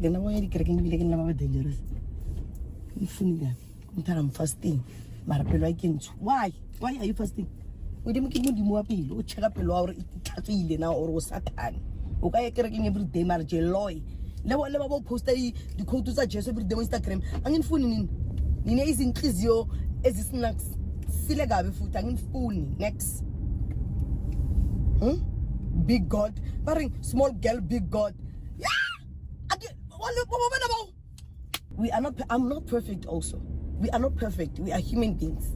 Then I'm dangerous. I'm fasting. Why? Why are you fasting? We didn't keep moving more people. Check up a law now or Satan. Okay, cracking every day, marriage, loy. Never post the code to suggest every day on Instagram. I'm in phone. Nina is increase your as it's next. Silegabe foot. I'm in phone. Next. Big God. Small girl, big God. Yeah! We are not, I'm not perfect also. We are not perfect. We are human beings.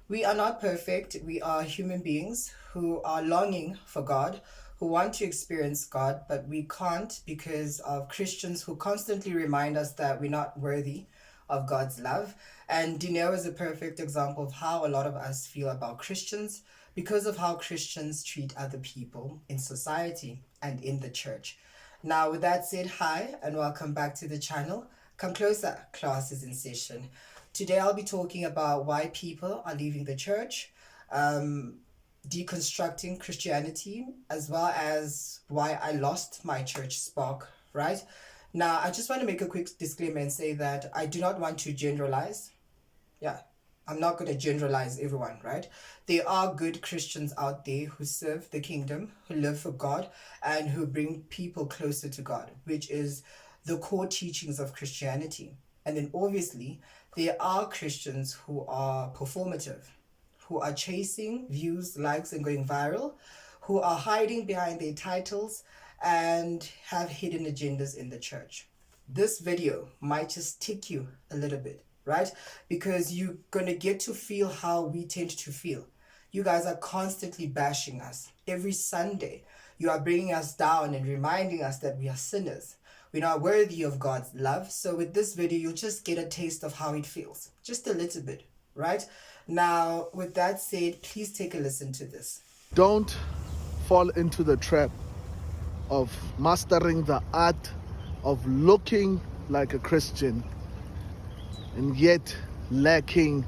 We are not perfect. We are human beings who are longing for God, who want to experience God, but we can't because of Christians who constantly remind us that we're not worthy of God's love. And Dinero is a perfect example of how a lot of us feel about Christians because of how Christians treat other people in society and in the church. Now, with that said, hi and welcome back to the channel. Come closer, class is in session. Today I'll be talking about why people are leaving the church, deconstructing Christianity, as well as why I lost my church spark, right? Now, I just want to make a quick disclaimer and say that I do not want to generalize. Yeah, I'm not going to generalize everyone, right? There are good Christians out there who serve the kingdom, who live for God, and who bring people closer to God, which is the core teachings of Christianity. And then obviously, there are Christians who are performative, who are chasing views, likes, and going viral, who are hiding behind their titles and have hidden agendas in the church. This video might just tick you a little bit, right? Because you're going to get to feel how we tend to feel. You guys are constantly bashing us. Every Sunday, you are bringing us down and reminding us that we are sinners. We're not worthy of God's love. So with this video, you'll just get a taste of how it feels. Just a little bit, right? Now, with that said, please take a listen to this. Don't fall into the trap of mastering the art of looking like a Christian and yet lacking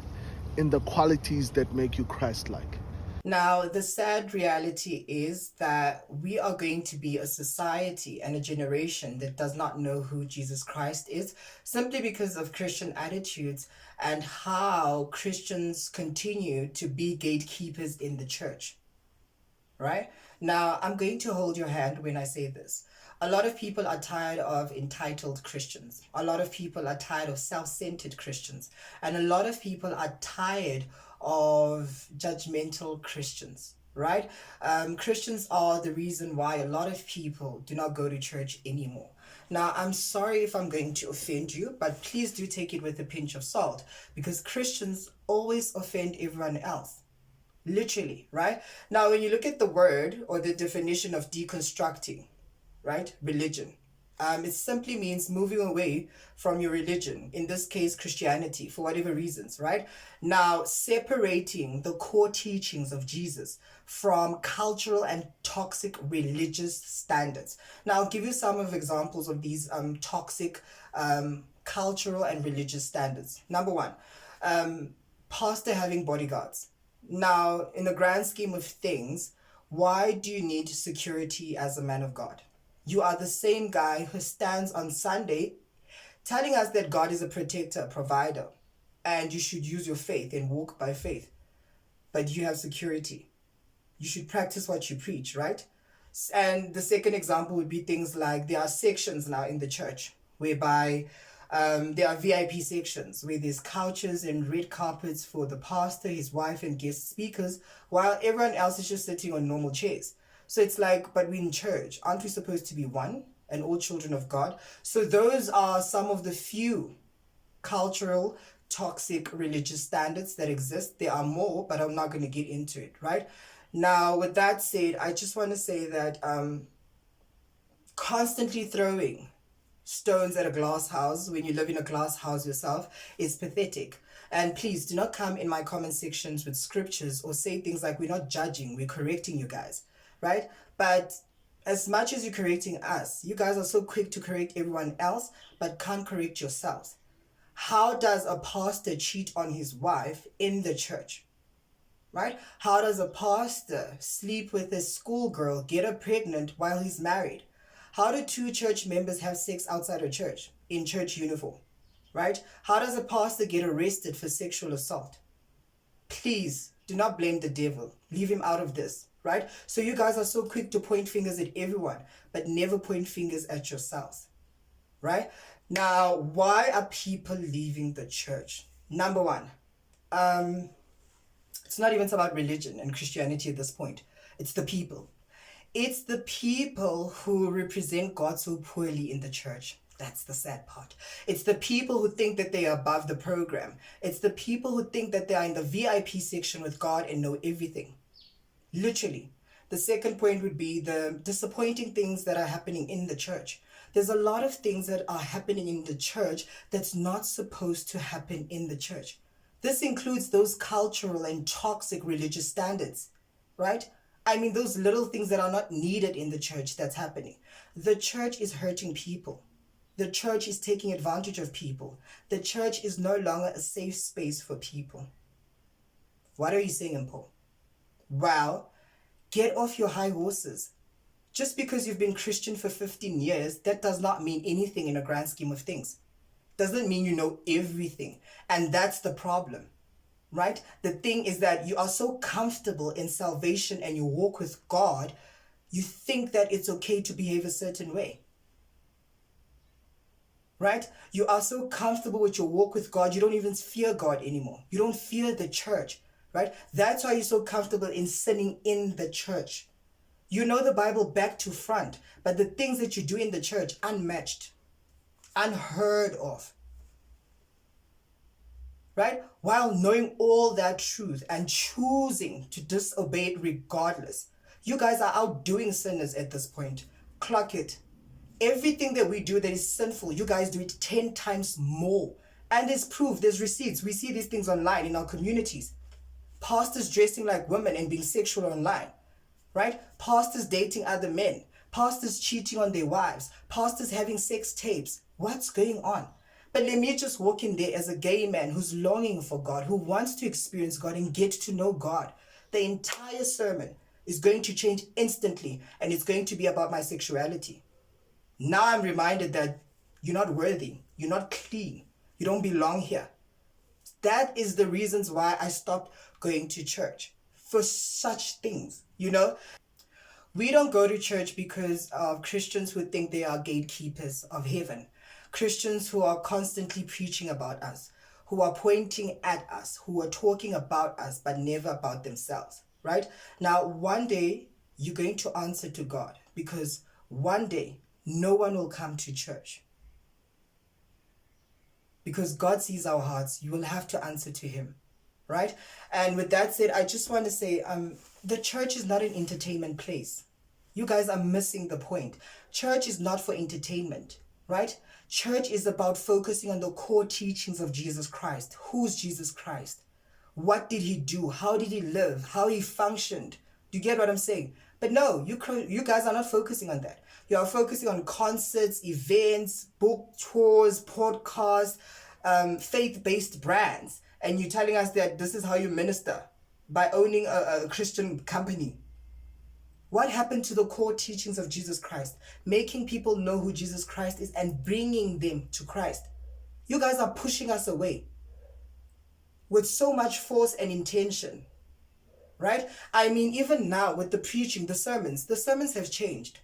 in the qualities that make you Christ-like. Now, the sad reality is that we are going to be a society and a generation that does not know who Jesus Christ is, simply because of Christian attitudes and how Christians continue to be gatekeepers in the church, right? Now, I'm going to hold your hand when I say this. A lot of people are tired of entitled Christians. A lot of people are tired of self-centered Christians. And a lot of people are tired of judgmental Christians, right? Christians are the reason why a lot of people do not go to church anymore. Now, I'm sorry if I'm going to offend you, but please do take it with a pinch of salt, because Christians always offend everyone else. Literally, right? Now, when you look at the word or the definition of deconstructing, right? Religion. It simply means moving away from your religion, in this case, Christianity, for whatever reasons, right? Now, separating the core teachings of Jesus from cultural and toxic religious standards. Now, I'll give you some of examples of these toxic cultural and religious standards. Number one, pastor having bodyguards. Now, in the grand scheme of things, why do you need security as a man of God? You are the same guy who stands on Sunday telling us that God is a protector, a provider, and you should use your faith and walk by faith. But you have security. You should practice what you preach, right? And the second example would be things like there are sections now in the church whereby there are VIP sections where there's couches and red carpets for the pastor, his wife, and guest speakers, while everyone else is just sitting on normal chairs. So it's like, but we're in church. Aren't we supposed to be one and all children of God? So those are some of the few cultural, toxic religious standards that exist. There are more, but I'm not going to get into it, right? Now, with that said, I just want to say that constantly throwing stones at a glass house when you live in a glass house yourself is pathetic. And please do not come in my comment sections with scriptures or say things like, we're not judging, we're correcting you guys, right? But as much as you're correcting us, you guys are so quick to correct everyone else, but can't correct yourselves. How does a pastor cheat on his wife in the church? right? How does a pastor sleep with a schoolgirl, get her pregnant while he's married? How do two church members have sex outside of church in church uniform, right? How does a pastor get arrested for sexual assault? Please do not blame the devil. Leave him out of this, right? So you guys are so quick to point fingers at everyone, but never point fingers at yourselves, right? Now, why are people leaving the church? Number one, it's not even about religion and Christianity at this point. It's the people. It's the people who represent God so poorly in the church. That's the sad part. It's the people who think that they are above the program. It's the people who think that they are in the VIP section with God and know everything. Literally. The second point would be the disappointing things that are happening in the church. There's a lot of things that are happening in the church that's not supposed to happen in the church. This includes those cultural and toxic religious standards, right? I mean, those little things that are not needed in the church that's happening. The church is hurting people. The church is taking advantage of people. The church is no longer a safe space for people. What are you saying, Paul? Well, get off your high horses. Just because you've been Christian for 15 years, that does not mean anything in a grand scheme of things. Doesn't mean you know everything. And that's the problem, right? The thing is that you are so comfortable in salvation and you walk with God, you think that it's okay to behave a certain way, right? You are so comfortable with your walk with God, you don't even fear God anymore. You don't fear the church, right? That's why you're so comfortable in sinning in the church. You know the Bible back to front, but the things that you do in the church, unmatched, unheard of, right? While knowing all that truth and choosing to disobey it regardless. You guys are outdoing sinners at this point. Clock it. Everything that we do that is sinful, you guys do it 10 times more. And there's proof, there's receipts. We see these things online in our communities. Pastors dressing like women and being sexual online, right? Pastors dating other men. Pastors cheating on their wives. Pastors having sex tapes. What's going on? But let me just walk in there as a gay man who's longing for God, who wants to experience God and get to know God. The entire sermon is going to change instantly, and it's going to be about my sexuality. Now I'm reminded that you're not worthy, you're not clean, you don't belong here. That is the reasons why I stopped going to church, for such things, you know? We don't go to church because of Christians who think they are gatekeepers of heaven. Christians who are constantly preaching about us, who are pointing at us, who are talking about us, but never about themselves, right? Now, one day you're going to answer to God, because one day no one will come to church. Because God sees our hearts, you will have to answer to him, right? And with that said, I just want to say, the church is not an entertainment place. You guys are missing the point. Church is not for entertainment, right? Church is about focusing on the core teachings of Jesus Christ. Who's Jesus Christ? What did he do? How did he live? How he functioned? Do you get what I'm saying? But no, you guys are not focusing on that. You are focusing on concerts, events, book tours, podcasts, faith-based brands. And you're telling us that this is how you minister, by owning a Christian company. What happened to the core teachings of Jesus Christ? Making people know who Jesus Christ is and bringing them to Christ. You guys are pushing us away with so much force and intention, right? I mean, even now with the preaching, the sermons have changed.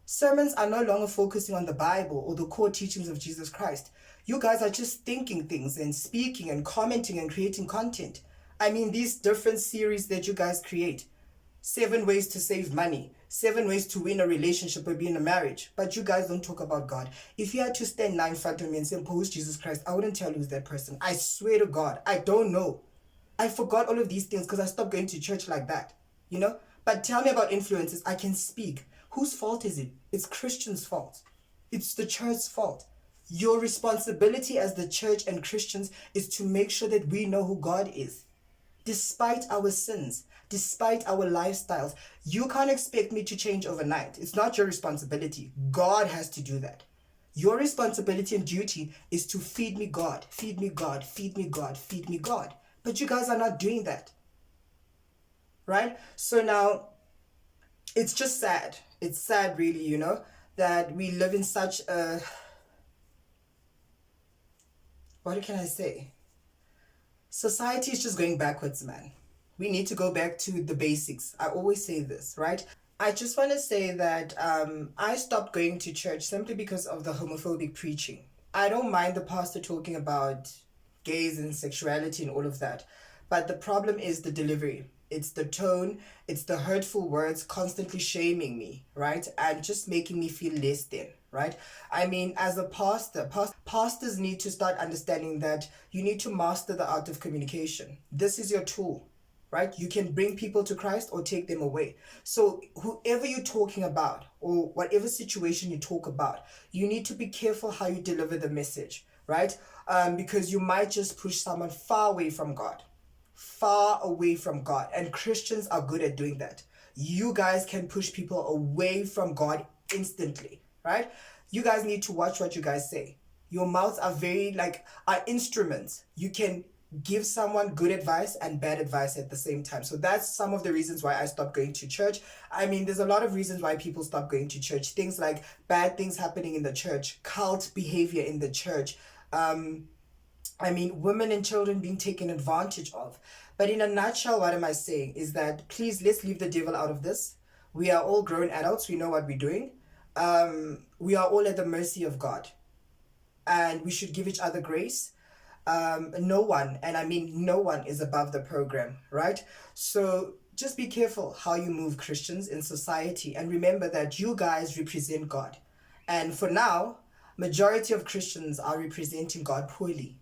Sermons are no longer focusing on the Bible or the core teachings of Jesus Christ. You guys are just thinking things and speaking and commenting and creating content. I mean, these different series that you guys create. 7 ways to save money. 7 ways to win a relationship or be in a marriage. But you guys don't talk about God. If you had to stand now in front of me and say, who's Jesus Christ? I wouldn't tell you who's that person. I swear to God, I don't know. I forgot all of these things because I stopped going to church like that, you know? But tell me about influences. I can speak. Whose fault is it? It's Christians' fault. It's the church's fault. Your responsibility as the church and Christians is to make sure that we know who God is. Despite our sins, despite our lifestyles, you can't expect me to change overnight. It's not your responsibility. God has to do that. Your responsibility and duty is to feed me God, feed me God, feed me God, feed me God. But you guys are not doing that. right? So now it's just sad. It's sad, really, you know, that we live in such a, what can I say? Society is just going backwards, man. We need to go back to the basics. I always say this, right? I just want to say that I stopped going to church simply because of the homophobic preaching. I don't mind the pastor talking about gays and sexuality and all of that, but the problem is the delivery. It's the tone, it's the hurtful words constantly shaming me, right? And just making me feel less than, right? I mean, as a pastor, pastors need to start understanding that you need to master the art of communication. This is your tool, right? You can bring people to Christ or take them away. So whoever you're talking about or whatever situation you talk about, you need to be careful how you deliver the message, right? Because you might just push someone far away from God. Far away from God. And Christians are good at doing that. You guys can push people away from God instantly, right? You guys need to watch what you guys say. Your mouths are are instruments. You can give someone good advice and bad advice at the same time. So that's some of the reasons why I stopped going to church. I mean, there's a lot of reasons why people stop going to church. Things like bad things happening in the church, cult behavior in the church, women and children being taken advantage of. But in a nutshell, what am I saying is that please, let's leave the devil out of this. We are all grown adults. We know what we're doing. We are all at the mercy of God. And we should give each other grace. No one, and I mean no one, is above the program, right? So just be careful how you move, Christians, in society. And remember that you guys represent God. And for now, majority of Christians are representing God poorly.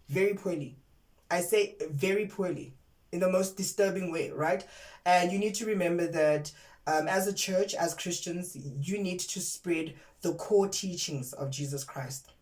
Very poorly. I say very poorly, in the most disturbing way, right? And you need to remember that as a church, as Christians, you need to spread the core teachings of Jesus Christ.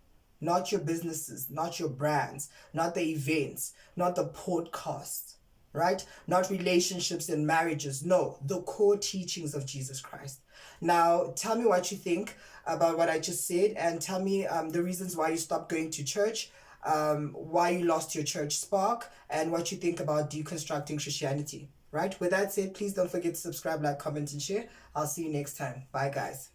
Not your businesses, not your brands, not the events, not the podcasts, right? Not relationships and marriages. No, the core teachings of Jesus Christ. Now, tell me what you think about what I just said, and tell me the reasons why you stopped going to church, why you lost your church spark, and what you think about deconstructing Christianity, right? With that said, please don't forget to subscribe, like, comment, and share. I'll see you next time. Bye, guys.